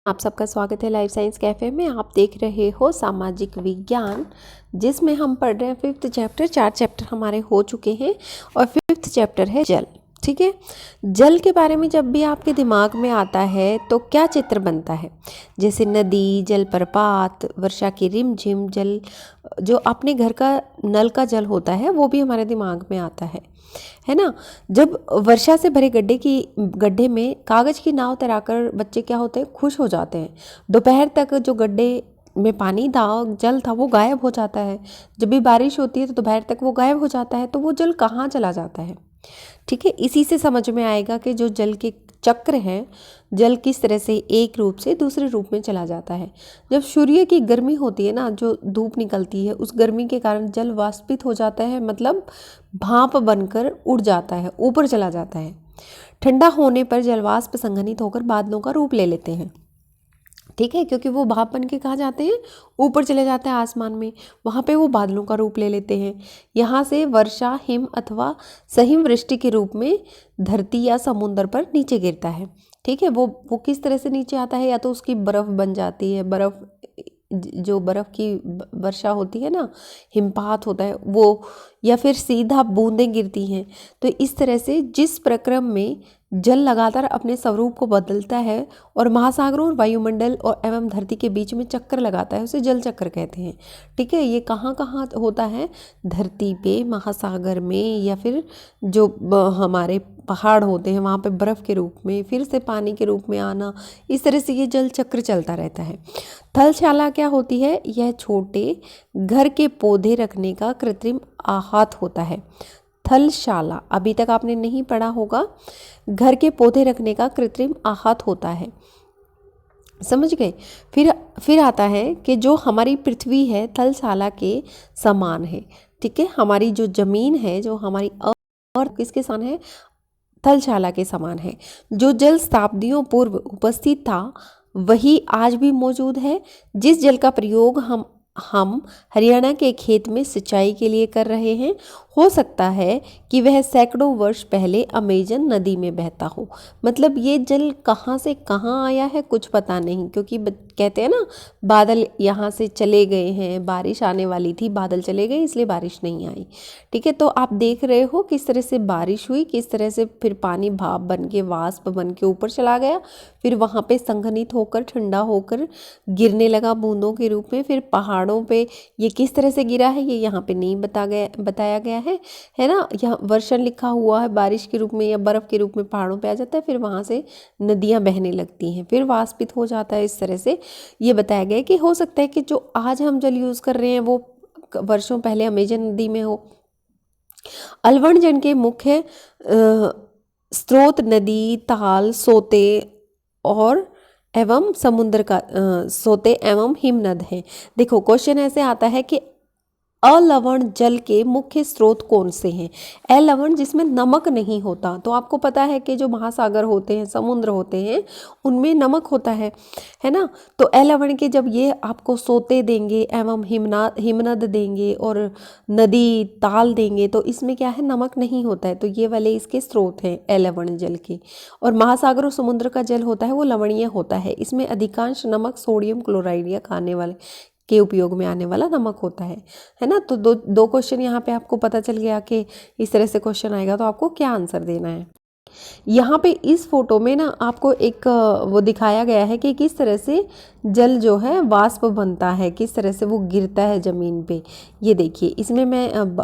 आप सबका स्वागत है लाइफ साइंस कैफ़े में। आप देख रहे हो सामाजिक विज्ञान, जिसमें हम पढ़ रहे हैं 5th चैप्टर। 4 चैप्टर हमारे हो चुके हैं और 5th चैप्टर है जल। ठीक है, जल के बारे में जब भी आपके दिमाग में आता है तो क्या चित्र बनता है? जैसे नदी, जलप्रपात, वर्षा की रिमझिम, जल जो अपने घर का नल का जल होता है वो भी हमारे दिमाग में आता है ना। जब वर्षा से भरे गड्ढे में कागज़ की नाव तैराकर बच्चे क्या होते हैं, खुश हो जाते हैं। दोपहर तक जो गड्ढे में पानी था, जल था, वो गायब हो जाता है। जब भी बारिश होती है तो दोपहर तक वो गायब हो जाता है, तो वो जल कहाँ चला जाता है? ठीक है, इसी से समझ में आएगा कि जो जल के चक्र हैं, जल किस तरह से एक रूप से दूसरे रूप में चला जाता है। जब सूर्य की गर्मी होती है ना, जो धूप निकलती है, उस गर्मी के कारण जल वाष्पित हो जाता है, मतलब भाप बनकर उड़ जाता है, ऊपर चला जाता है। ठंडा होने पर जलवाष्प संघनित होकर बादलों का रूप ले लेते हैं। ठीक है, क्योंकि वो भाप बन के कहाँ जाते हैं, ऊपर चले जाते हैं आसमान में, वहाँ पे वो बादलों का रूप ले लेते हैं। यहाँ से वर्षा, हिम अथवा सहिम वृष्टि के रूप में धरती या समुद्र पर नीचे गिरता है। ठीक है, वो किस तरह से नीचे आता है? या तो उसकी बर्फ़ बन जाती है, जो बर्फ़ की वर्षा होती है ना, हिमपात होता है वो, या फिर सीधा बूंदें गिरती हैं। तो इस तरह से जिस प्रक्रम में जल लगातार अपने स्वरूप को बदलता है और महासागरों और वायुमंडल और एवं धरती के बीच में चक्कर लगाता है, उसे जल चक्र कहते हैं। ठीक है, ये कहाँ कहाँ होता है? धरती पे, महासागर में, या फिर जो हमारे पहाड़ होते हैं वहाँ पे बर्फ़ के रूप में, फिर से पानी के रूप में आना, इस तरह से ये जल चक्र चलता रहता है। थलशाला क्या होती है? यह छोटे घर के पौधे रखने का कृत्रिम आहत होता है। थलशाला अभी तक आपने नहीं पढ़ा होगा, घर के पौधे रखने का कृत्रिम आहत होता है। समझ गए? फिर आता है कि जो हमारी पृथ्वी है थलशाला के समान है। ठीक है, हमारी जो जमीन है, जो हमारी अर्थ किसके समान है? थलशाला के समान है। जो जल शताब्दियों पूर्व उपस्थित था वही आज भी मौजूद है। जिस जल का प्रयोग हम हरियाणा के खेत में सिंचाई के लिए कर रहे हैं, हो सकता है कि वह सैकड़ों वर्ष पहले अमेजन नदी में बहता हो। मतलब ये जल कहाँ से कहाँ आया है कुछ पता नहीं, क्योंकि कहते हैं ना, बादल यहाँ से चले गए हैं, बारिश आने वाली थी, बादल चले गए इसलिए बारिश नहीं आई। ठीक है, तो आप देख रहे हो किस तरह से बारिश हुई, किस तरह से फिर पानी भाप बन के, वाष्प बन के ऊपर चला गया, फिर वहाँ पे संघनित होकर ठंडा होकर गिरने लगा बूंदों के रूप में। फिर पहाड़ों पे ये किस तरह से गिरा है ये यहाँ पे नहीं बताया गया है ना। यहाँ वर्षण लिखा हुआ है, बारिश के रूप में या बर्फ़ के रूप में पहाड़ों पे आ जाता है, फिर वहाँ से नदियाँ बहने लगती हैं, फिर वाष्पित हो जाता है। इस तरह से ये बताया गया है कि हो सकता है कि जो आज हम जल यूज़ कर रहे हैं वो वर्षों पहले अमेजन नदी में हो। अलवण जल के मुख्य स्रोत नदी, ताल, सोते और एवं समुद्र का सोते एवं हिमनद हैं। देखो, क्वेश्चन ऐसे आता है कि अलवण जल के मुख्य स्रोत कौन से हैं? अलवण जिसमें नमक नहीं होता, तो आपको पता है कि जो महासागर होते हैं, समुद्र होते हैं, उनमें नमक होता है ना। तो अलवण के जब ये आपको सोते देंगे एवं हिमनद देंगे और नदी, ताल देंगे, तो इसमें क्या है, नमक नहीं होता है। तो ये वाले इसके स्रोत हैं अलवण जल के। और महासागर और समुद्र का जल होता है वो लवणीय होता है, इसमें अधिकांश नमक सोडियम क्लोराइड या खाने वाले के उपयोग में आने वाला नमक होता है ना। तो दो क्वेश्चन यहाँ पे आपको पता चल गया कि इस तरह से क्वेश्चन आएगा तो आपको क्या आंसर देना है। यहाँ पे इस फोटो में ना आपको एक वो दिखाया गया है कि किस तरह से जल जो है वाष्प बनता है, किस तरह से वो गिरता है ज़मीन पे। ये देखिए, इसमें मैं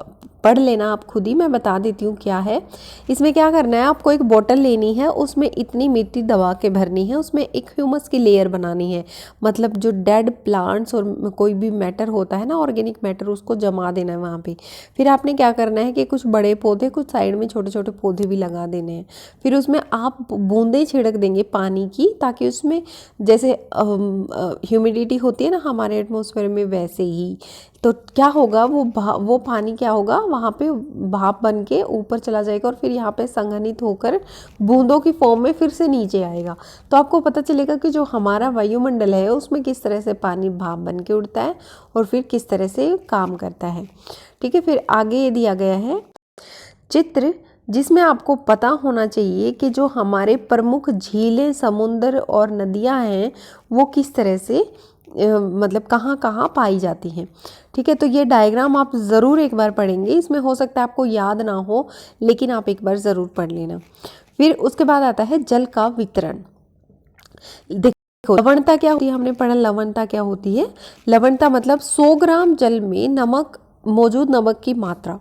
पढ़ लेना आप खुद ही, मैं बता देती हूँ क्या है। इसमें क्या करना है, आपको एक बोतल लेनी है, उसमें इतनी मिट्टी दबा के भरनी है, उसमें एक ह्यूमस की लेयर बनानी है, मतलब जो डेड प्लांट्स और कोई भी मैटर होता है ना, ऑर्गेनिक मैटर, उसको जमा देना है वहाँ पे। फिर आपने क्या करना है कि कुछ बड़े पौधे, कुछ साइड में छोटे छोटे पौधे भी लगा देने हैं। फिर उसमें आप बूंदें छिड़क देंगे पानी की, ताकि उसमें जैसे ह्यूमिडिटी होती है ना हमारे एटमॉस्फेयर में, वैसे ही तो क्या होगा, वो पानी क्या होगा, वहाँ पे भाप बन के ऊपर चला जाएगा और फिर यहाँ पे संघनित होकर बूंदों की फॉर्म में फिर से नीचे आएगा। तो आपको पता चलेगा कि जो हमारा वायुमंडल है उसमें किस तरह से पानी भाप बन के उड़ता है और फिर किस तरह से काम करता है। ठीक है, फिर आगे ये दिया गया है चित्र जिसमें आपको पता होना चाहिए कि जो हमारे प्रमुख झीलें, समुद्र और नदियां हैं वो किस तरह से मतलब कहाँ कहाँ पाई जाती हैं। ठीक है, तो ये डायग्राम आप ज़रूर एक बार पढ़ेंगे, इसमें हो सकता है आपको याद ना हो लेकिन आप एक बार ज़रूर पढ़ लेना। फिर उसके बाद आता है जल का वितरण। देखो लवणता क्या होती है, हमने पढ़ा लवणता क्या होती है। लवणता मतलब 100 ग्राम जल में नमक मौजूद नमक की मात्रा,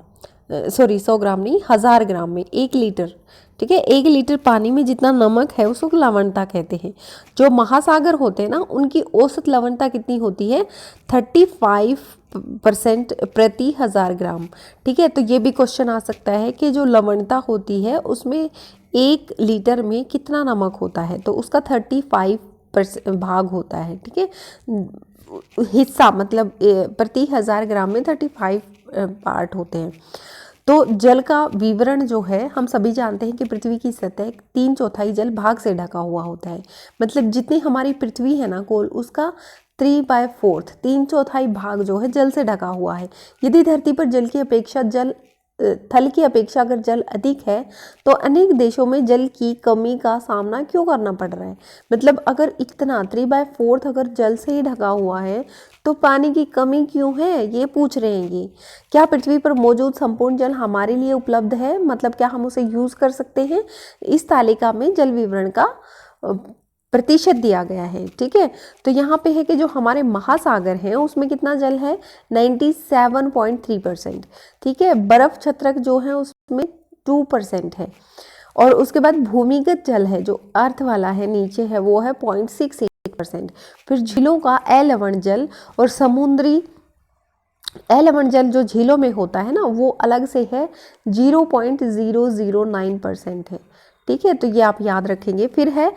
सॉरी 100 ग्राम नहीं, 1000 ग्राम में 1 लीटर। ठीक है, 1 लीटर पानी में जितना नमक है उसको लवणता कहते हैं। जो महासागर होते हैं ना उनकी औसत लवणता कितनी होती है, 35% प्रति 1000 ग्राम। ठीक है, तो ये भी क्वेश्चन आ सकता है कि जो लवणता होती है उसमें 1 लीटर में कितना नमक होता है, तो उसका 35% भाग होता है। ठीक है, हिस्सा मतलब प्रति 1000 ग्राम में 35 पार्ट होते हैं। तो जल का विवरण जो है, हम सभी जानते हैं कि पृथ्वी की सतह 3/4 जल भाग से ढका हुआ होता है। मतलब जितनी हमारी पृथ्वी है ना गोल, उसका 3/4 3/4 भाग जो है जल से ढका हुआ है। यदि धरती पर जल की अपेक्षा थल की अपेक्षा अगर जल अधिक है तो अनेक देशों में जल की कमी का सामना क्यों करना पड़ रहा है। मतलब अगर इतना 3/4 अगर जल से ही ढका हुआ है तो पानी की कमी क्यों है, ये पूछ रहे हैं ये। क्या पृथ्वी पर मौजूद संपूर्ण जल हमारे लिए उपलब्ध है, मतलब क्या हम उसे यूज़ कर सकते हैं। इस तालिका में जल विवरण का प्रतिशत दिया गया है। ठीक है, तो यहाँ पे है कि जो हमारे महासागर हैं उसमें कितना जल है, 97.3%। ठीक है, बर्फ छत्रक जो है उसमें 2% है। और उसके बाद भूमिगत जल है जो अर्थ वाला है नीचे है वो है 0.68%। फिर झीलों का अलवण जल और समुद्री अलवण जल जो झीलों में होता है ना वो अलग से है, 0.009% है। ठीक है, तो ये आप याद रखेंगे। फिर है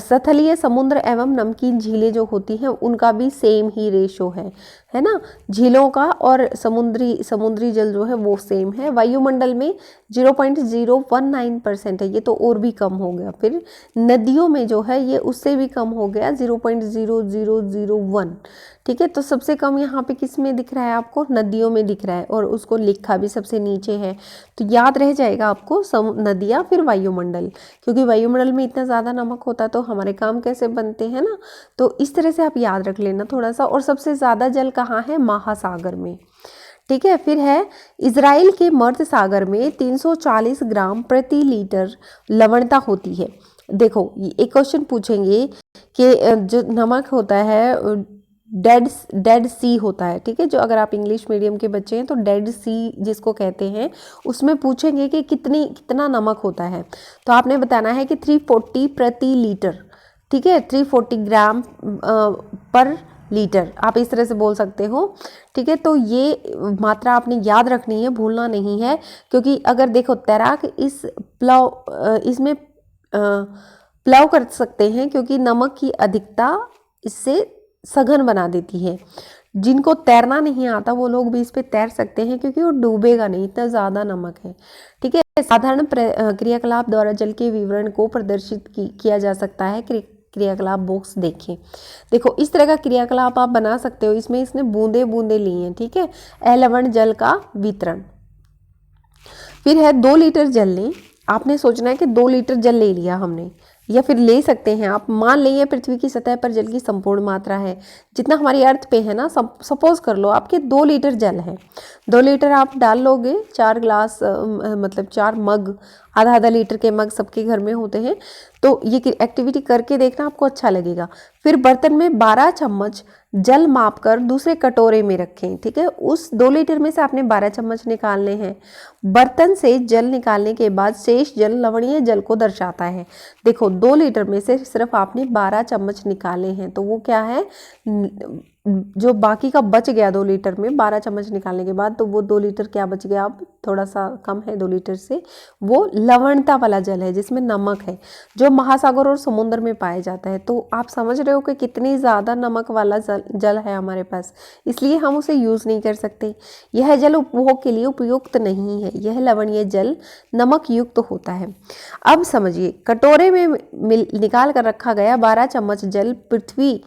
स्थलीय समुद्र एवं नमकीन झीलें जो होती हैं उनका भी सेम ही रेशो है ना। झीलों का और समुद्री जल जो है वो सेम है। वायुमंडल में 0.019% है, ये तो और भी कम हो गया। फिर नदियों में जो है ये उससे भी कम हो गया, 0.0001। ठीक है, तो सबसे कम यहाँ पे किस में दिख रहा है आपको, नदियों में दिख रहा है, और उसको लिखा भी सबसे नीचे है। तो याद रह जाएगा आपको नदियाँ फिर वायुमंडल, क्योंकि वायुमंडल में इतना ज़्यादा नमक होता तो हमारे काम कैसे बनते हैं ना। तो इस तरह से आप याद रख लेना थोड़ा सा। और सबसे ज़्यादा जल कहाँ है, महासागर में। ठीक है, फिर है इजराइल के मर्द सागर में 340 ग्राम प्रति लीटर लवणता होती है। देखो एक क्वेश्चन पूछेंगे कि जो नमक होता है डेड सी होता है। ठीक है, जो अगर आप इंग्लिश मीडियम के बच्चे हैं तो डेड सी जिसको कहते हैं, उसमें पूछेंगे कि कितना नमक होता है, तो आपने बताना है कि 340 प्रति लीटर। ठीक है, 340 ग्राम पर लीटर, आप इस तरह से बोल सकते हो। ठीक है, तो ये मात्रा आपने याद रखनी है, भूलना नहीं है। क्योंकि अगर देखो तैराक इसमें प्लाव कर सकते हैं क्योंकि नमक की अधिकता इससे सघन बना देती है। जिनको तैरना नहीं आता वो लोग भी इस पे तैर सकते हैं क्योंकि वो डूबेगा नहीं, इतना ज़्यादा नमक है। ठीक है, साधारण क्रियाकलाप द्वारा जल के विवरण को प्रदर्शित किया जा सकता है। क्रियाकलाप बॉक्स देखें। देखो इस तरह का क्रियाकलाप आप बना सकते हो, इसमें इसने बूंदे बूंदे ली हैं। ठीक है, अलवण जल का वितरण। फिर है 2 लीटर जल लें। आपने सोचना है कि 2 लीटर जल ले लिया हमने, या फिर ले सकते हैं आप, मान लीजिए पृथ्वी की सतह पर जल की संपूर्ण मात्रा है जितना हमारी अर्थ पे है ना। सपोज कर लो आपके 2 लीटर जल है, 2 लीटर आप डाल लोगे 4 ग्लास मतलब 4 मग, आधा लीटर के मग सबके घर में होते हैं। तो ये एक्टिविटी करके देखना, आपको अच्छा लगेगा। फिर बर्तन में 12 चम्मच जल मापकर दूसरे कटोरे में रखें। ठीक है, उस 2 लीटर में से आपने 12 चम्मच निकालने हैं। बर्तन से जल निकालने के बाद शेष जल लवणीय जल को दर्शाता है। देखो 2 लीटर में से सिर्फ आपने 12 चम्मच निकाले हैं, तो वो क्या है, जो बाकी का बच गया 2 लीटर में 12 चम्मच निकालने के बाद, तो वो 2 लीटर क्या बच गया, अब थोड़ा सा कम है 2 लीटर से, वो लवणता वाला जल है जिसमें नमक है, जो महासागर और समुद्र में पाया जाता है। तो आप समझ रहे हो कि कितनी ज़्यादा नमक वाला जल है हमारे पास, इसलिए हम उसे यूज़ नहीं कर सकते। यह जल उपभोग के लिए उपयुक्त नहीं है, यह लवणीय जल नमक युक्त होता है। अब समझिए, कटोरे में निकाल कर रखा गया 12 चम्मच जल पृथ्वी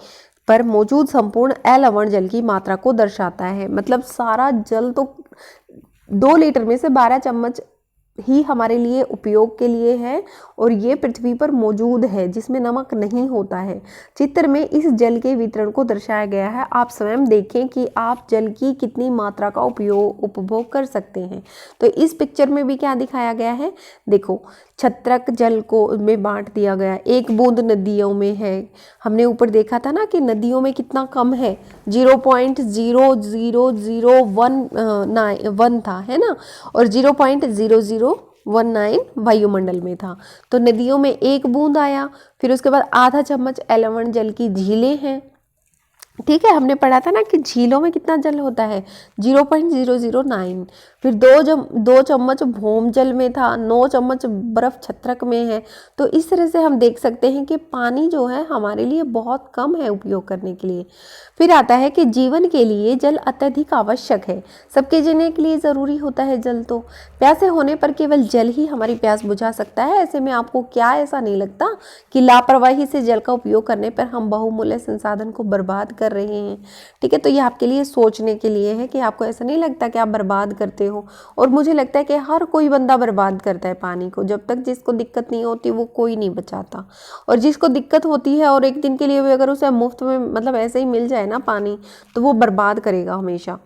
पर मौजूद संपूर्ण अलवण जल की मात्रा को दर्शाता है। मतलब सारा जल तो 2 लीटर में से 12 चम्मच ही हमारे लिए उपयोग के लिए है और ये पृथ्वी पर मौजूद है, जिसमें नमक नहीं होता है। चित्र में इस जल के वितरण को दर्शाया गया है। आप स्वयं देखें कि आप जल की कितनी मात्रा का उपभोग कर सकते हैं। तो इस पिक्चर में भी क्या दिखाया गया है, देखो छत्रक जल को में बांट दिया गया। एक बूंद नदियों में है, हमने ऊपर देखा था ना कि नदियों में कितना कम है, 0.00001 था, है ना, और 0.0019 वायुमंडल में था। तो नदियों में एक बूंद आया, फिर उसके बाद आधा चम्मच लवण जल की झीलें हैं। ठीक है, हमने पढ़ा था ना कि झीलों में कितना जल होता है, 0.009। फिर दो चम्मच भौम जल में था, 9 चम्मच बर्फ छत्रक में है। तो इस तरह से हम देख सकते हैं कि पानी जो है हमारे लिए बहुत कम है उपयोग करने के लिए। फिर आता है कि जीवन के लिए जल अत्यधिक आवश्यक है, सबके जीने के लिए ज़रूरी होता है जल। तो प्यासे होने पर केवल जल ही हमारी प्यास बुझा सकता है। ऐसे में आपको क्या ऐसा नहीं लगता कि लापरवाही से जल का उपयोग करने पर हम बहुमूल्य संसाधन को बर्बाद कर रहे हैं। ठीक है, तो ये आपके लिए सोचने के लिए है कि आपको ऐसा नहीं लगता कि आप बर्बाद करते हो। और मुझे लगता है कि हर कोई बंदा बर्बाद करता है पानी को। जब तक जिसको दिक्कत नहीं होती वो कोई नहीं बचाता, और जिसको दिक्कत होती है और एक दिन के लिए भी अगर उसे मुफ्त में मतलब ऐसे ही मिल जाए ना पानी, तो वो बर्बाद करेगा हमेशा।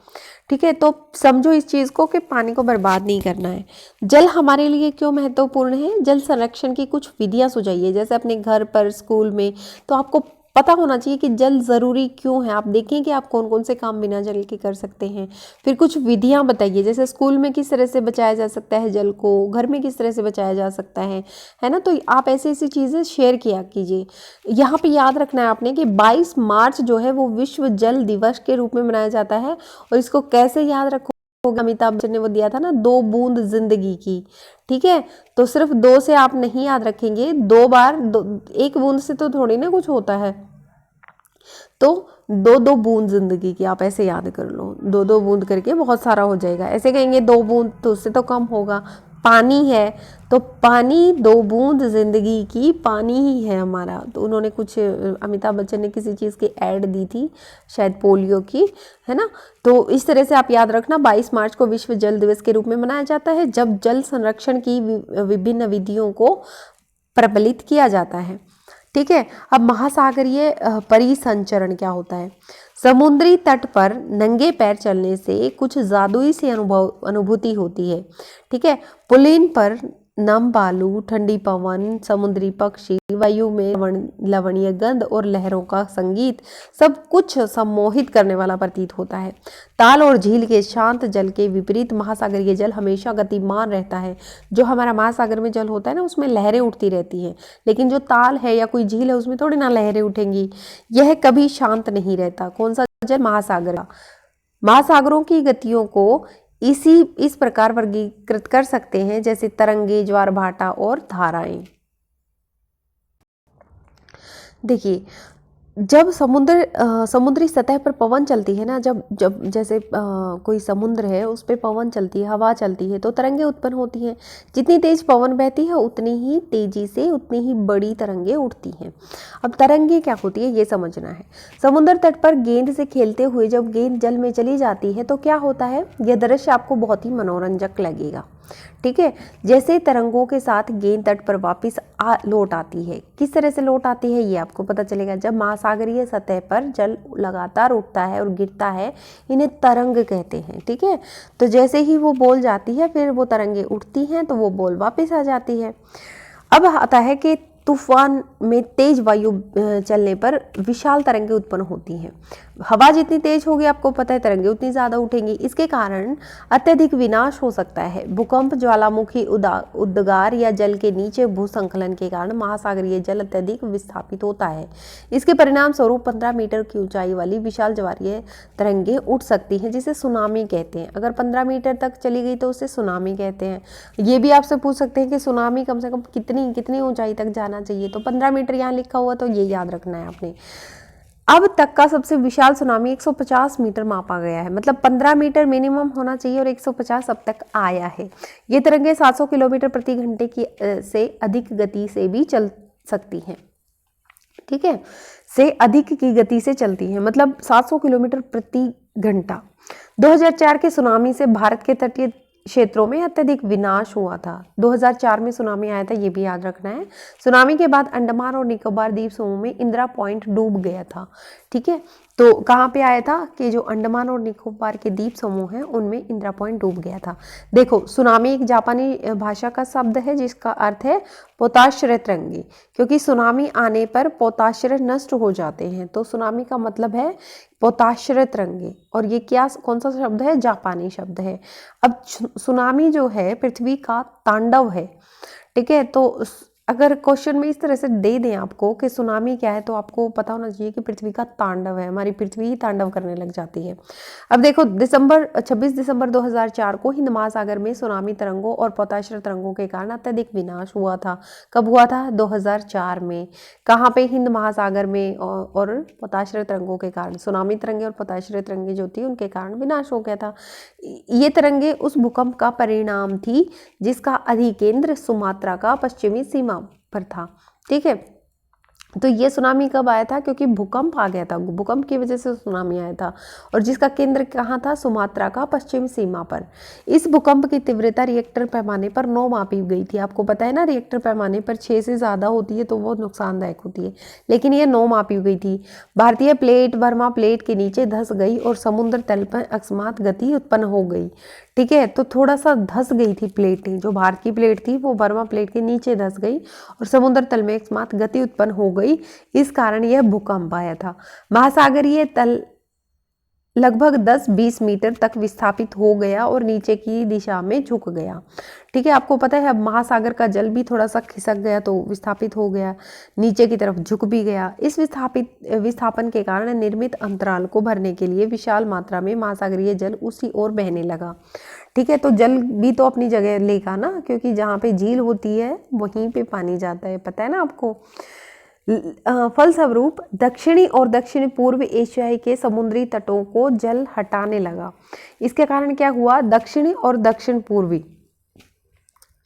ठीक है, तो समझो इस चीज़ को कि पानी को बर्बाद नहीं करना है। जल हमारे लिए क्यों महत्वपूर्ण है, जल संरक्षण की कुछ विधियां सुझाइए, जैसे अपने घर पर, स्कूल में। तो आपको पता होना चाहिए कि जल ज़रूरी क्यों है। आप देखें कि आप कौन कौन से काम बिना जल के कर सकते हैं। फिर कुछ विधियां बताइए, जैसे स्कूल में किस तरह से बचाया जा सकता है जल को, घर में किस तरह से बचाया जा सकता है ना। तो आप ऐसी ऐसी चीज़ें शेयर किया कीजिए। यहाँ पे याद रखना है आपने कि 22 मार्च जो है वो विश्व जल दिवस के रूप में मनाया जाता है। और इसको कैसे याद रखो, अमिताभ बच्चन ने वो दिया था ना, 2 बूंद जिंदगी की। ठीक है, तो सिर्फ 2 से आप नहीं याद रखेंगे, 2 बार 1 बूंद से तो थोड़ी ना कुछ होता है। तो 2 बूंद जिंदगी की आप ऐसे याद कर लो, 2 बूंद करके बहुत सारा हो जाएगा। ऐसे कहेंगे 2 बूंद तो उससे तो कम होगा। पानी है तो पानी, 2 बूंद जिंदगी की, पानी ही है हमारा। तो उन्होंने कुछ, अमिताभ बच्चन ने किसी चीज़ की ऐड दी थी, शायद पोलियो की, है ना। तो इस तरह से आप याद रखना, 22 मार्च को विश्व जल दिवस के रूप में मनाया जाता है, जब जल संरक्षण की विभिन्न विधियों को प्रबलित किया जाता है। ठीक है, अब महासागरीय परिसंचरण क्या होता है। समुद्री तट पर नंगे पैर चलने से कुछ जादुई सी अनुभूति होती है। ठीक है, पुलिन पर नम बालू, ठंडी पवन, समुद्री पक्षी, वायु में लवणीय गंध और लहरों का संगीत सब कुछ सम्मोहित करने वाला प्रतीत होता है। ताल और झील के शांत जल के विपरीत महासागरीय जल हमेशा गतिमान रहता है। जो हमारा महासागर में जल होता है ना, उसमें लहरें उठती रहती हैं, लेकिन जो ताल है या कोई झील है उसमें थोड़ी ना लहरें उठेंगी। यह कभी शांत नहीं रहता। कौन सा जल, महासागर का। महासागरों की गतियों को इस प्रकार वर्गीकृत कर सकते हैं, जैसे तरंगे, ज्वार भाटा और धाराएं। देखिए, जब समुद्री सतह पर पवन चलती है ना, जब जब जैसे कोई समुद्र है उस पर पवन चलती है, हवा चलती है, तो तरंगे उत्पन्न होती हैं। जितनी तेज पवन बहती है उतनी ही तेजी से उतनी ही बड़ी तरंगे उठती हैं। अब तरंगे क्या होती है ये समझना है। समुद्र तट पर गेंद से खेलते हुए जब गेंद जल में चली जाती है तो क्या होता है, यह दृश्य आपको बहुत ही मनोरंजक लगेगा। ठीक है, जैसे तरंगों के साथ गेंद तट पर वापस लौट आती है। किस तरह से लौट आती है ये आपको पता चलेगा जब महासागरीय सतह पर जल लगातार उठता है और गिरता है, इन्हें तरंग कहते हैं। ठीक है, तो जैसे ही वो बॉल जाती है फिर वो तरंगे उठती हैं तो वो बॉल वापस आ जाती है। अब आता है कि तूफान में तेज वायु चलने पर विशाल तरंगे उत्पन्न होती हैं। हवा जितनी तेज होगी आपको पता है तरंगे उतनी ज़्यादा उठेंगी। इसके कारण अत्यधिक विनाश हो सकता है। भूकंप, ज्वालामुखी उद्गार या जल के नीचे भूसंकलन के कारण महासागरीय जल अत्यधिक विस्थापित होता है। इसके परिणाम स्वरूप 15 मीटर की ऊंचाई वाली विशाल ज्वारीय तरंगे उठ सकती हैं, जिसे सुनामी कहते हैं। अगर 15 मीटर तक चली गई तो उसे सुनामी कहते हैं। ये भी आपसे पूछ सकते हैं कि सुनामी कम से कम कितनी ऊंचाई तक जाना चाहिए, तो 15 मीटर यहाँ लिखा हुआ, तो ये याद रखना है आपने। अब तक का सबसे विशाल सुनामी 150 मीटर मापा गया है, मतलब 15 मीटर मिनिमम होना चाहिए और 150 अब तक आया है। ये तरंगे 700 किलोमीटर प्रति घंटे की से अधिक गति से भी चल सकती हैं। ठीक है, से अधिक की गति से चलती हैं, मतलब 700 किलोमीटर प्रति घंटा। 2004 के सुनामी से भारत के तटीय क्षेत्रों में अत्यधिक विनाश हुआ था। 2004 में सुनामी आया था, ये भी याद रखना है। सुनामी के बाद अंडमान और निकोबार द्वीप समूह में इंदिरा पॉइंट डूब गया था। ठीक है, तो कहाँ पे आया था कि जो अंडमान और निकोबार के द्वीप समूह हैं उनमें इंदिरा पॉइंट डूब गया था। देखो, सुनामी एक जापानी भाषा का शब्द है जिसका अर्थ है पोताश्रय तरंगे, क्योंकि सुनामी आने पर पोताश्रय नष्ट हो जाते हैं, तो सुनामी का मतलब है पोताश्रय तरंगे। और ये क्या, कौन सा शब्द है? जापानी शब्द है। अब सुनामी जो है पृथ्वी का तांडव है। ठीक है, तो अगर क्वेश्चन में इस तरह से दे दें आपको कि सुनामी क्या है, तो आपको पता होना चाहिए कि पृथ्वी का तांडव है, हमारी पृथ्वी ही तांडव करने लग जाती है। अब देखो, 26 दिसंबर 2004 को हिंद महासागर में सुनामी तरंगों और पोताश्रय तरंगों के कारण अत्यधिक विनाश हुआ था। कब हुआ था? 2004 में। कहाँ पे? हिंद महासागर में। और पोताश्रय तरंगों के कारण, सुनामी तरंगे और पोताश्रय तरंगे जो थी उनके कारण विनाश हो गया था। ये तरंगे उस भूकंप का परिणाम थी जिसका अधिकेंद्र सुमात्रा का पश्चिमी सीमा पर था। ठीक है, तो ये सुनामी कब आया था? क्योंकि भूकंप आ गया था, भूकंप की वजह से सुनामी आया था, और जिसका केंद्र कहाँ था? सुमात्रा का पश्चिम सीमा पर। इस भूकंप की तीव्रता रिएक्टर पैमाने पर 9 मापी गई थी। आपको पता है ना, रिएक्टर पैमाने पर 6 से ज़्यादा होती है तो वो नुकसानदायक होती है, लेकिन ये 9 मापी गई थी। भारतीय प्लेट बर्मा प्लेट के नीचे धंस गई और समुद्र तल पर अकस्मात गति उत्पन्न हो गई। ठीक है, तो थोड़ा सा धंस गई थी प्लेटें, जो भारत की प्लेट थी वो बर्मा प्लेट के नीचे धंस गई और समुद्र तल में अकस्मात गति उत्पन्न हो गई। इस कारण यह भूकंप आया था। महासागरीय तल लगभग 10-20 मीटर तक विस्थापित हो गया और नीचे की दिशा में झुक गया। ठीक है, आपको पता है अब महासागर का जल भी थोड़ा सा खिसक गया तो विस्थापित हो गया, नीचे की तरफ झुक भी गया। इस विस्थापन के कारण निर्मित अंतराल को भरने के लिए विशाल मात्रा में महासागरीय जल उसी ओर बहने लगा। ठीक है, तो जल भी तो अपनी जगह लेगा ना, क्योंकि जहाँ पे झील होती है वहीं पे पानी जाता है, पता है ना आपको। फलस्वरूप दक्षिणी और दक्षिण पूर्व एशिया के समुद्री तटों को जल हटाने लगा। इसके कारण क्या हुआ? दक्षिणी और दक्षिण पूर्वी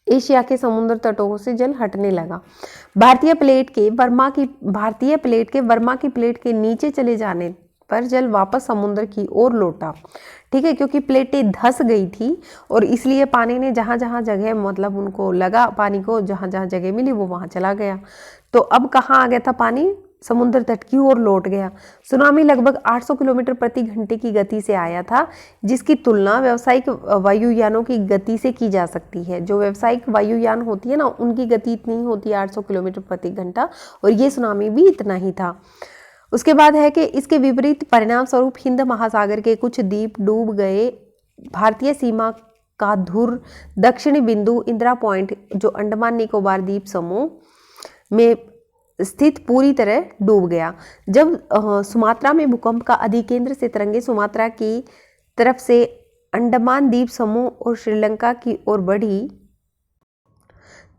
एशिया के समुद्र तटों से जल हटने लगा। भारतीय प्लेट के वर्मा की प्लेट के नीचे चले जाने पर जल वापस समुद्र की ओर लौटा। ठीक है, क्योंकि प्लेटें धंस गई थी और इसलिए पानी ने जहाँ जहाँ जगह, मतलब उनको लगा पानी को, जहाँ जहाँ जगह मिली वो वहाँ चला गया। तो अब कहाँ आ गया था पानी? समुद्र तट की ओर लौट गया। सुनामी लगभग 800 किलोमीटर प्रति घंटे की गति से आया था, जिसकी तुलना व्यावसायिक वायुयानों की गति से की जा सकती है। जो व्यावसायिक वायुयान होती है ना, उनकी गति इतनी ही होती है, 800 किलोमीटर प्रति घंटा, और ये सुनामी भी इतना ही था। उसके बाद है कि इसके विपरीत परिणाम स्वरूप हिंद महासागर के कुछ द्वीप डूब गए। भारतीय सीमा का धुर दक्षिणी बिंदु इंदिरा पॉइंट, जो अंडमान निकोबार द्वीप समूह में स्थित, पूरी तरह डूब गया। जब सुमात्रा में भूकंप का अधिकेंद्र से तरंगे सुमात्रा की तरफ से अंडमान द्वीप समूह और श्रीलंका की ओर बढ़ी,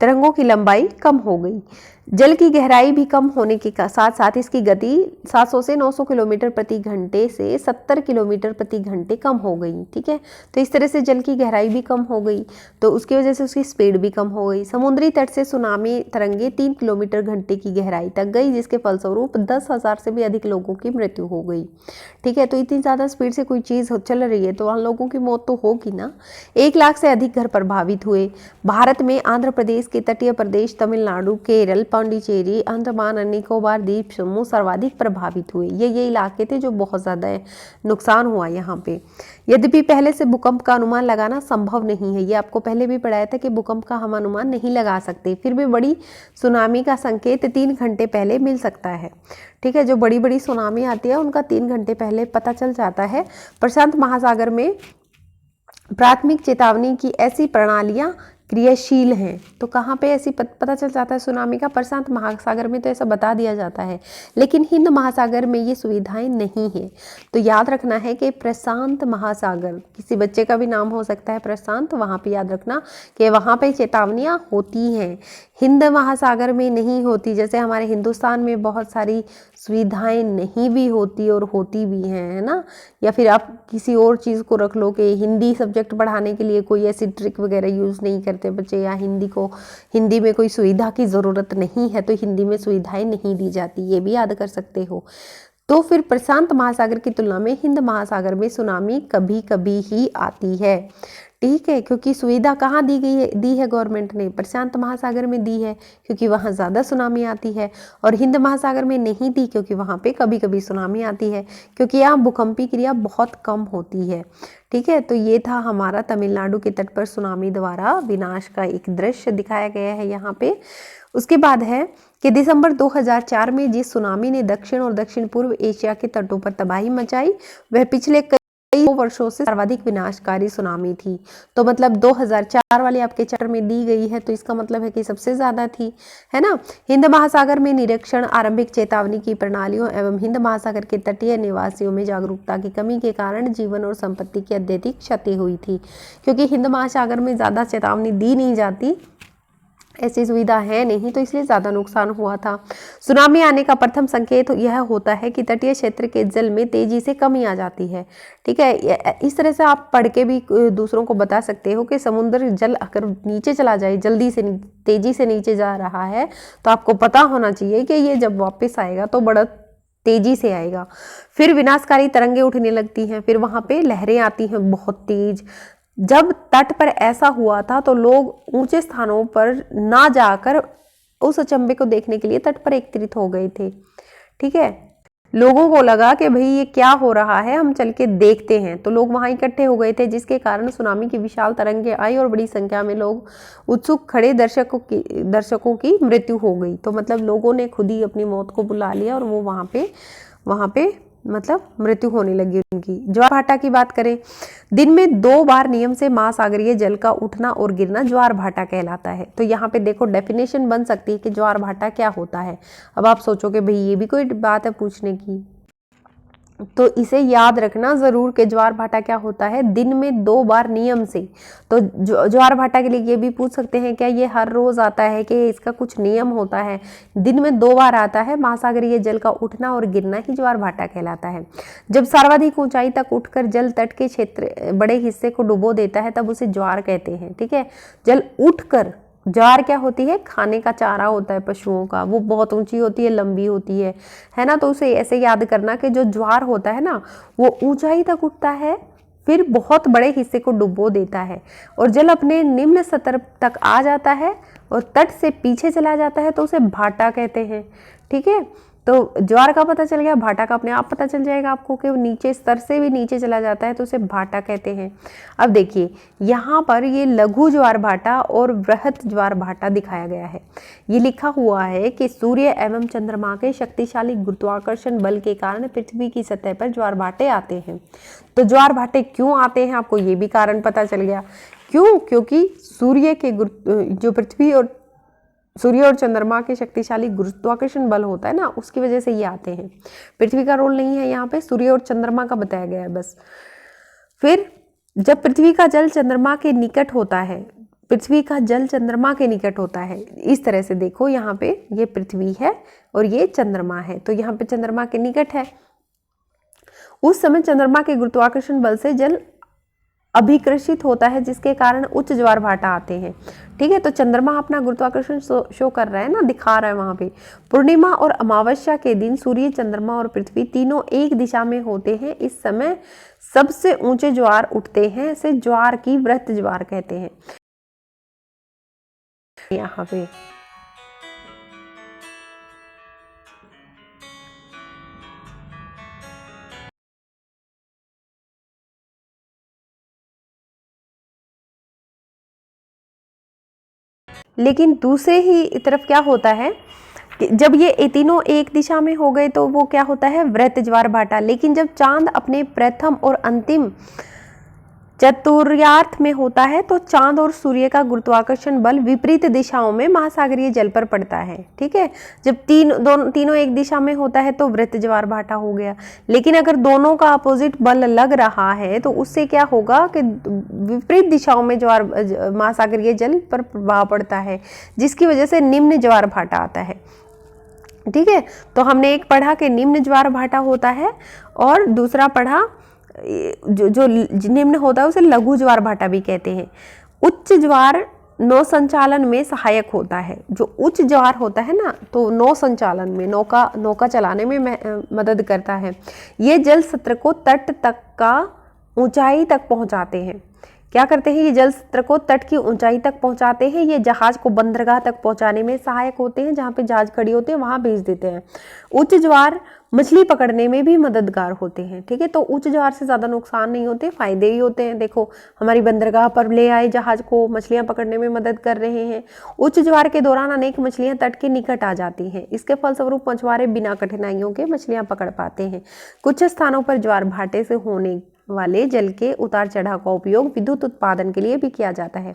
तरंगों की लंबाई कम हो गई। जल की गहराई भी कम होने के साथ साथ इसकी गति 700 से 900 किलोमीटर प्रति घंटे से 70 किलोमीटर प्रति घंटे कम हो गई। ठीक है, तो इस तरह से जल की गहराई भी कम हो गई, तो उसकी वजह से उसकी स्पीड भी कम हो गई। समुद्री तट से सुनामी तरंगे 3 किलोमीटर घंटे की गहराई तक गई, जिसके फलस्वरूप 10,000 से भी अधिक लोगों की मृत्यु हो गई। ठीक है, तो इतनी ज़्यादा स्पीड से कोई चीज़ चल रही है तो वहाँ लोगों की मौत तो होगी ना। 1 लाख से अधिक घर प्रभावित हुए। भारत में आंध्र प्रदेश के तटीय प्रदेश, तमिलनाडु, केरल, पांडिचेरी, अंडमान और निकोबार द्वीप समूह सर्वाधिक प्रभावित हुए। ये इलाके थे जो बहुत ज़्यादा नुकसान हुआ यहाँ पे। यद्यपि पहले से भूकंप का अनुमान लगाना संभव नहीं है, ये आपको पहले भी पढ़ाया था कि भूकंप का हम अनुमान नहीं लगा सकते, फिर भी बड़ी सुनामी का संकेत 3 घंटे पहले मिल सकता है। ठीक है, जो बड़ी बड़ी सुनामी आती है उनका 3 घंटे पहले पता चल जाता है। प्रशांत महासागर में प्राथमिक चेतावनी की ऐसी प्रणालियाँ क्रियाशील हैं। तो कहाँ पे ऐसी पता चल जाता है सुनामी का? प्रशांत महासागर में तो ऐसा बता दिया जाता है, लेकिन हिंद महासागर में ये सुविधाएं नहीं है। तो याद रखना है कि प्रशांत महासागर, किसी बच्चे का भी नाम हो सकता है प्रशांत, वहाँ पे याद रखना कि वहाँ पे चेतावनियाँ होती हैं, हिंद महासागर में नहीं होती। जैसे हमारे हिंदुस्तान में बहुत सारी सुविधाएं नहीं भी होती और होती भी हैं, है ना। या फिर आप किसी और चीज़ को रख लो कि हिंदी सब्जेक्ट पढ़ाने के लिए कोई ऐसी ट्रिक वगैरह यूज़ नहीं करते बच्चे, या हिंदी में कोई सुविधा की ज़रूरत नहीं है तो हिंदी में सुविधाएं नहीं दी जाती, ये भी याद कर सकते हो। तो फिर प्रशांत महासागर की तुलना में हिंद महासागर में सुनामी कभी कभी ही आती है। ठीक है, क्योंकि सुविधा कहाँ दी है गवर्नमेंट ने, प्रशांत महासागर में दी है क्योंकि वहाँ ज़्यादा सुनामी आती है, और हिंद महासागर में नहीं दी क्योंकि वहाँ पे कभी कभी सुनामी आती है, क्योंकि यहाँ भूकंपीय क्रिया बहुत कम होती है। ठीक है, तो ये था हमारा तमिलनाडु के तट पर सुनामी द्वारा विनाश का एक दृश्य दिखाया गया है यहाँ पे। उसके बाद है कि दिसंबर 2004 में जिस सुनामी ने दक्षिण और दक्षिण पूर्व एशिया के तटों पर तबाही मचाई, वह पिछले कई वर्षों से सर्वाधिक विनाशकारी सुनामी थी। तो मतलब 2004 वाले आपके चैप्टर में दी गई है, तो इसका मतलब है कि सबसे ज्यादा थी, है ना। हिंद महासागर में निरीक्षण, आरंभिक चेतावनी की प्रणालियों एवं हिंद महासागर के तटीय निवासियों में जागरूकता की कमी के कारण जीवन और संपत्ति की अत्यधिक क्षति हुई थी, क्योंकि हिंद महासागर में ज्यादा चेतावनी दी नहीं जाती, ऐसी सुविधा है नहीं, तो इसलिए ज़्यादा नुकसान हुआ था। सुनामी आने का प्रथम संकेत यह होता है कि तटीय क्षेत्र के जल में तेजी से कमी आ जाती है। ठीक है, इस तरह से आप पढ़ के भी दूसरों को बता सकते हो कि समुद्र जल अगर नीचे चला जाए, जल्दी से तेजी से नीचे जा रहा है, तो आपको पता होना चाहिए कि ये जब वापस आएगा तो बड़ा तेजी से आएगा। फिर विनाशकारी तरंगें उठने लगती हैं, फिर वहाँ पे लहरें आती हैं बहुत तेज। जब तट पर ऐसा हुआ था तो लोग ऊंचे स्थानों पर ना जाकर उस अचंभे को देखने के लिए तट पर एकत्रित हो गए थे। ठीक है, लोगों को लगा कि भाई ये क्या हो रहा है, हम चल के देखते हैं, तो लोग वहां इकट्ठे हो गए थे, जिसके कारण सुनामी की विशाल तरंगें आई और बड़ी संख्या में लोग उत्सुक खड़े दर्शकों की मृत्यु हो गई। तो मतलब लोगों ने खुद ही अपनी मौत को बुला लिया और वो वहां पे मतलब मृत्यु होने लगी उनकी। ज्वार भाटा की बात करें, दिन में 2 बार नियम से महासागरीय जल का उठना और गिरना ज्वार भाटा कहलाता है। तो यहाँ पे देखो डेफिनेशन बन सकती है कि ज्वार भाटा क्या होता है। अब आप सोचोगे भाई ये भी कोई बात है पूछने की, तो इसे याद रखना जरूर कि ज्वार भाटा क्या होता है, दिन में 2 बार नियम से। तो ज्वार भाटा के लिए ये भी पूछ सकते हैं क्या ये हर रोज आता है कि इसका कुछ नियम होता है। दिन में 2 बार आता है, महासागरीय जल का उठना और गिरना ही ज्वार भाटा कहलाता है। जब सर्वाधिक ऊंचाई तक उठकर जल तट के क्षेत्र बड़े हिस्से को डुबो देता है तब उसे ज्वार कहते हैं। ठीक है, जल उठकर, ज्वार क्या होती है, खाने का चारा होता है पशुओं का, वो बहुत ऊंची होती है, लंबी होती है ना। तो उसे ऐसे याद करना कि जो ज्वार होता है ना वो ऊंचाई तक उठता है, फिर बहुत बड़े हिस्से को डुबो देता है और जल अपने निम्न स्तर तक आ जाता है और तट से पीछे चला जाता है, तो उसे भाटा कहते हैं। ठीक है, तो ज्वार का पता चल गया, भाटा का अपने आप पता चल जाएगा आपको कि वो नीचे स्तर से भी नीचे चला जाता है, तो उसे भाटा कहते हैं। अब देखिए यहाँ पर ये लघु ज्वार भाटा और वृहत ज्वार भाटा दिखाया गया है। ये लिखा हुआ है कि सूर्य एवं चंद्रमा के शक्तिशाली गुरुत्वाकर्षण बल के कारण पृथ्वी की सतह पर ज्वार भाटे आते हैं। तो ज्वार भाटे क्यों आते हैं, आपको ये भी कारण पता चल गया। क्यों? क्योंकि सूर्य के जो सूर्य और चंद्रमा के शक्तिशाली गुरुत्वाकर्षण बल होता है ना, उसकी वजह से ये आते हैं। पृथ्वी का रोल नहीं है यहाँ पे, सूर्य और चंद्रमा का बताया गया है बस। फिर जब पृथ्वी का जल चंद्रमा के निकट होता है, पृथ्वी का जल चंद्रमा के निकट होता है, इस तरह से देखो यहाँ पे ये पृथ्वी है और ये चंद्रमा है, तो यहाँ पे चंद्रमा के निकट है। उस समय चंद्रमा के गुरुत्वाकर्षण बल से जल अभिकृषित होता है, जिसके कारण उच्च ज्वार भाटा आते हैं। ठीक है, तो चंद्रमा अपना गुरुत्वाकर्षण शो कर रहा है ना, दिखा रहा है वहां पे। पूर्णिमा और अमावस्या के दिन सूर्य, चंद्रमा और पृथ्वी तीनों एक दिशा में होते हैं। इस समय सबसे ऊंचे ज्वार उठते हैं, इसे ज्वार की वृहत ज्वार कहते हैं। यहाँ पे लेकिन दूसरे ही तरफ क्या होता है कि जब ये तीनों एक दिशा में हो गए तो वो क्या होता है, वृत्त ज्वार भाटा। लेकिन जब चांद अपने प्रथम और अंतिम चतुर्यार्थ में होता है तो चांद और सूर्य का गुरुत्वाकर्षण बल विपरीत दिशाओं में महासागरीय जल पर पड़ता है। ठीक है, जब तीनों एक दिशा में होता है तो वृत्त ज्वार भाटा हो गया। लेकिन अगर दोनों का अपोजिट बल लग रहा है तो उससे क्या होगा कि विपरीत दिशाओं में ज्वार महासागरीय जल पर प्रभाव पड़ता है, जिसकी वजह से निम्न ज्वार भाटा आता है। ठीक है, तो हमने एक पढ़ा कि निम्न ज्वार भाटा होता है और दूसरा पढ़ा जो निम्न होता है उसे लघु ज्वार भाटा भी कहते हैं। उच्च ज्वार नौ संचालन में सहायक होता है। जो उच्च ज्वार होता है ना, तो नौ संचालन में नौका चलाने में मदद करता है। ये जल सत्र को तट तक का ऊंचाई तक पहुंचाते हैं। क्या करते हैं, ये जल सत्र को तट की ऊंचाई तक पहुंचाते हैं। ये जहाज को बंदरगाह तक पहुंचाने में सहायक होते हैं, जहां पे जहाज खड़ी होते हैं वहां भेज देते हैं। उच्च ज्वार मछली पकड़ने में भी मददगार होते हैं। ठीक है, तो उच्च ज्वार से ज्यादा नुकसान नहीं होते, फायदे ही होते हैं। देखो हमारी बंदरगाह पर ले आए जहाज को, मछलियां पकड़ने में मदद कर रहे हैं। उच्च ज्वार के दौरान अनेक मछलियां तट के निकट आ जाती हैं। इसके फलस्वरूप मछुआरे बिना कठिनाइयों के मछलियां पकड़ पाते हैं। कुछ स्थानों पर ज्वार भाटे से होने वाले जल के उतार चढ़ाव का उपयोग विद्युत उत्पादन के लिए भी किया जाता है।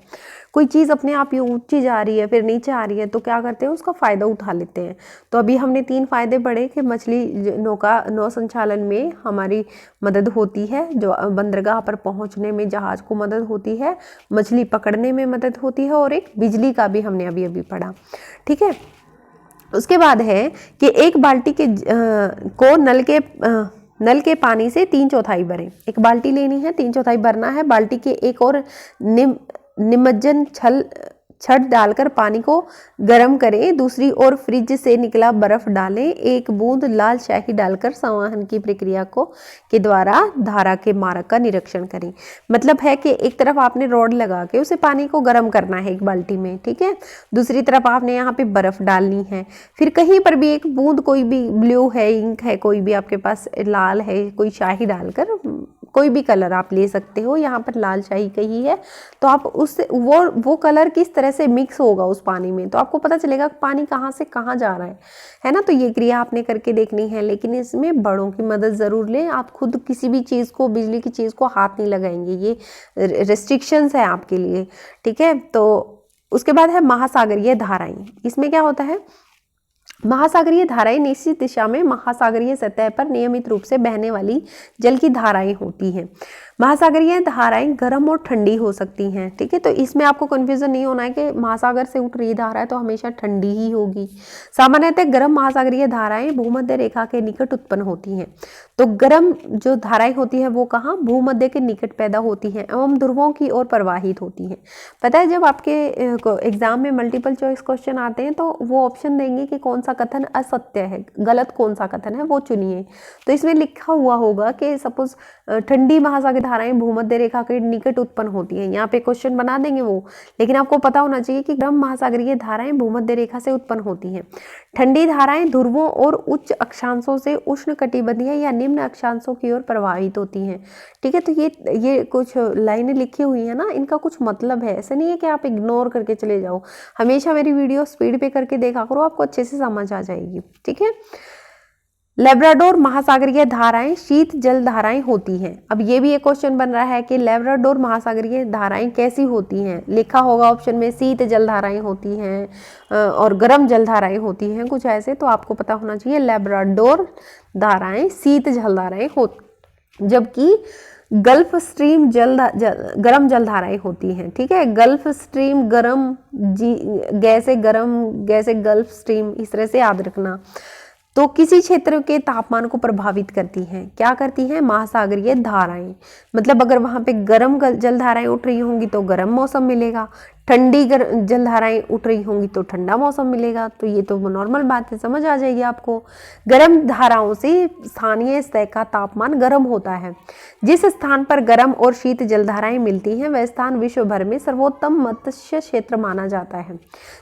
कोई चीज अपने आप ही ऊंची जा रही है, फिर नीचे आ रही है, तो क्या करते हैं, उसका फायदा उठा लेते हैं। तो अभी हमने 3 फायदे पढ़े कि मछली नौ संचालन में हमारी मदद होती है, जो बंदरगाह पर पहुंचने में जहाज को मदद होती है, मछली पकड़ने में मदद होती है, और एक बिजली का भी हमने अभी अभी पढ़ा। ठीक है, उसके बाद है कि एक बाल्टी के को नल के पानी से 3/4 भरें। एक बाल्टी लेनी है, 3/4 भरना है। बाल्टी के एक और निमज्जन छड़ डालकर पानी को गर्म करें। दूसरी ओर फ्रिज से निकला बर्फ डालें। एक बूंद लाल शाही डालकर संवहन की प्रक्रिया के द्वारा धारा के मार्ग का निरीक्षण करें। मतलब है कि एक तरफ आपने रॉड लगा के उसे पानी को गर्म करना है एक बाल्टी में, ठीक है, दूसरी तरफ आपने यहाँ पे बर्फ डालनी है। फिर कहीं पर भी एक बूंद, कोई भी ब्लू है, इंक है, कोई भी आपके पास लाल है, कोई शाही डालकर, कोई भी कलर आप ले सकते हो। यहाँ पर लाल शाही कही है, तो आप उससे वो कलर किस तरह से मिक्स होगा उस पानी में, तो आपको पता चलेगा पानी कहाँ से कहाँ जा रहा है ना। तो ये क्रिया आपने करके देखनी है, लेकिन इसमें बड़ों की मदद ज़रूर लें। आप खुद किसी भी चीज़ को, बिजली की चीज़ को हाथ नहीं लगाएंगे, ये रेस्ट्रिक्शंस है आपके लिए। ठीक है, तो उसके बाद है महासागरीय धाराएं। इसमें क्या होता है, महासागरीय धाराएं निश्चित दिशा में महासागरीय सतह पर नियमित रूप से बहने वाली जल की धाराएं होती हैं। महासागरीय धाराएं गर्म और ठंडी हो सकती हैं। ठीक है, तो इसमें आपको कंफ्यूजन नहीं होना है कि महासागर से उठ रही धारा है तो हमेशा ठंडी ही होगी। सामान्यतः गर्म महासागरीय धाराएं भूमध्य रेखा के निकट उत्पन्न होती हैं। तो गर्म जो धाराएं होती है वो कहाँ, भूमध्य के निकट पैदा होती हैं एवं ध्रुवों की ओर प्रवाहित होती हैं। पता है, जब आपके एग्जाम में मल्टीपल चॉइस क्वेश्चन आते हैं तो वो ऑप्शन देंगे कि कौन सा कथन असत्य है, गलत कौन सा कथन है वो चुनिए। तो इसमें लिखा हुआ होगा कि सपोज ठंडी महासागरीय धाराएं भूमध्य रेखा के निकट उत्पन्न होती हैं, यहाँ पे क्वेश्चन बना देंगे वो, लेकिन आपको पता होना चाहिए कि गर्म महासागरीय धाराएं भूमध्य रेखा से उत्पन्न होती हैं। ठंडी धाराएं ध्रुवों और उच्च अक्षांशों से उष्ण कटिबंधीय या निम्न अक्षांशों की ओर प्रवाहित होती हैं। ठीक है, तो ये कुछ लाइनें लिखी हुई है ना, इनका कुछ मतलब है, ऐसा नहीं है कि आप इग्नोर करके चले जाओ। हमेशा मेरी वीडियो स्पीड पे करके देखा करो, आपको अच्छे से समझ आ जाएगी। ठीक है, लेब्राडोर महासागरीय धाराएं शीत जल धाराएं होती हैं। अब ये भी एक क्वेश्चन बन रहा है कि लेब्राडोर महासागरीय धाराएं कैसी होती हैं। लिखा होगा ऑप्शन में शीत जल धाराएं होती हैं और गर्म जल धाराएं होती हैं, कुछ ऐसे। तो आपको पता होना चाहिए लेब्राडोर धाराएं शीत जल धाराएं होती, जबकि गल्फ स्ट्रीम गर्म जल धाराएं होती हैं। ठीक है, गल्फ स्ट्रीम गर्म गैसे गल्फ स्ट्रीम, इस तरह से याद रखना। तो किसी क्षेत्र के तापमान को प्रभावित करती हैं, क्या करती हैं, महासागरीय धाराएं। मतलब अगर वहां पे गर्म जल धाराएं उठ रही होंगी तो गर्म मौसम मिलेगा, ठंडी जल धाराएं उठ रही होंगी तो ठंडा मौसम मिलेगा। तो ये तो नॉर्मल बात है, समझ आ जाएगी आपको। गर्म धाराओं से स्थानीय सतह का तापमान गर्म होता है। जिस स्थान पर गर्म और शीत जल धाराएं मिलती हैं वह स्थान विश्व भर में सर्वोत्तम मत्स्य क्षेत्र माना जाता है,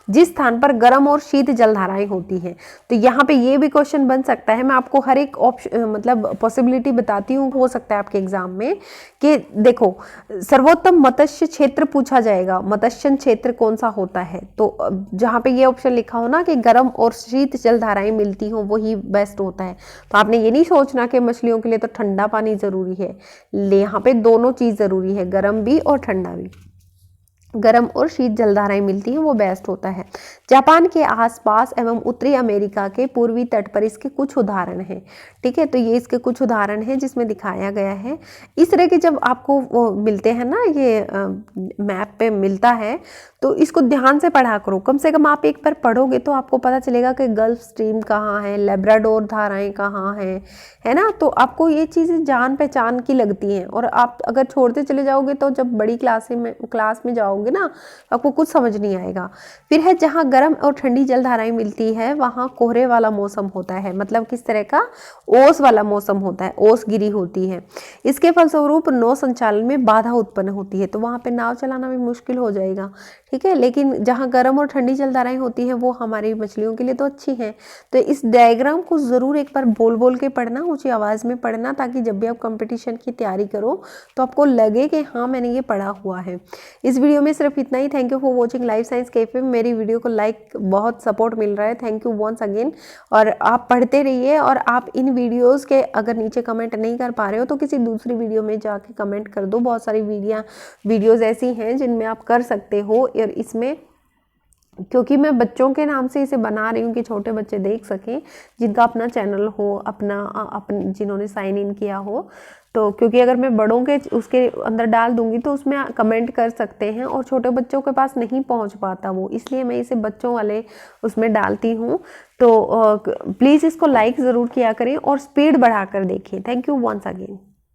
जिस स्थान पर गर्म और शीत जल धाराएं होती हैं। तो यहाँ पे ये भी क्वेश्चन बन सकता है, मैं आपको हर एक ऑप्शन मतलब पॉसिबिलिटी बताती हूँ, हो सकता है आपके एग्जाम में कि देखो सर्वोत्तम मत्स्य क्षेत्र पूछा जाएगा, मत्स्य क्षेत्र कौन सा होता है। तो जहाँ पे ये ऑप्शन लिखा हो ना कि गर्म और शीत जल धाराएं मिलती हो वही बेस्ट होता है। तो आपने ये नहीं सोचना कि मछलियों के लिए तो ठंडा पानी जरूरी है, यहाँ पे दोनों चीज जरूरी है, गर्म भी और ठंडा भी। गर्म और शीत जलधाराएं मिलती हैं वो बेस्ट होता है। जापान के आसपास एवं उत्तरी अमेरिका के पूर्वी तट पर इसके कुछ उदाहरण हैं। ठीक है, तो ये इसके कुछ उदाहरण हैं जिसमें दिखाया गया है। इस तरह के जब आपको वो मिलते हैं ना, ये मैप पे मिलता है, तो इसको ध्यान से पढ़ा करो। कम से कम आप एक बार पढ़ोगे तो आपको पता चलेगा कि गल्फ स्ट्रीम कहाँ है, लेब्राडोर धाराएं कहाँ हैं, है ना। तो आपको ये चीज़ें जान पहचान की लगती हैं, और आप अगर छोड़ते चले जाओगे तो जब बड़ी क्लास में जाओगे जाओगे ना आपको कुछ समझ नहीं आएगा। फिर है जहाँ गर्म और ठंडी जलधाराएं मिलती है वहाँ कोहरे वाला मौसम होता है, मतलब किस तरह का, ओस वाला मौसम होता है, ओस गिरी होती है। इसके फलस्वरूप नौ संचालन में बाधा उत्पन्न होती है, तो वहाँ पे नाव चलाना भी मुश्किल हो जाएगा, ठीक है। लेकिन जहाँ गर्म और ठंडी जलधाराएं होती हैं वो हमारी मछलियों के लिए तो अच्छी हैं। तो इस डायग्राम को ज़रूर एक बार बोल बोल के पढ़ना, ऊंची आवाज़ में पढ़ना, ताकि जब भी आप कंपटीशन की तैयारी करो तो आपको लगे कि हाँ मैंने ये पढ़ा हुआ है। इस वीडियो में सिर्फ इतना ही। Thank you for watching life science cafe. मेरी वीडियो को लाइक, बहुत सपोर्ट मिल रहा है, थैंक यू वंस अगेन। और आप पढ़ते रहिए, और आप इन वीडियोज़ के अगर नीचे कमेंट नहीं कर पा रहे हो तो किसी दूसरी वीडियो में जाके कमेंट कर दो। बहुत सारी वीडियोज़ ऐसी हैं जिनमें आप कर सकते हो। और इसमें क्योंकि मैं बच्चों के नाम से इसे बना रही हूँ कि छोटे बच्चे देख सकें, जिनका अपना चैनल हो, अपना जिन्होंने साइन इन किया हो। तो क्योंकि अगर मैं बड़ों के उसके अंदर डाल दूंगी तो उसमें कमेंट कर सकते हैं और छोटे बच्चों के पास नहीं पहुंच पाता वो, इसलिए मैं इसे बच्चों वाले उसमें डालती हूँ। तो प्लीज़ इसको लाइक ज़रूर किया करें और स्पीड बढ़ा कर देखें। Thank you once again.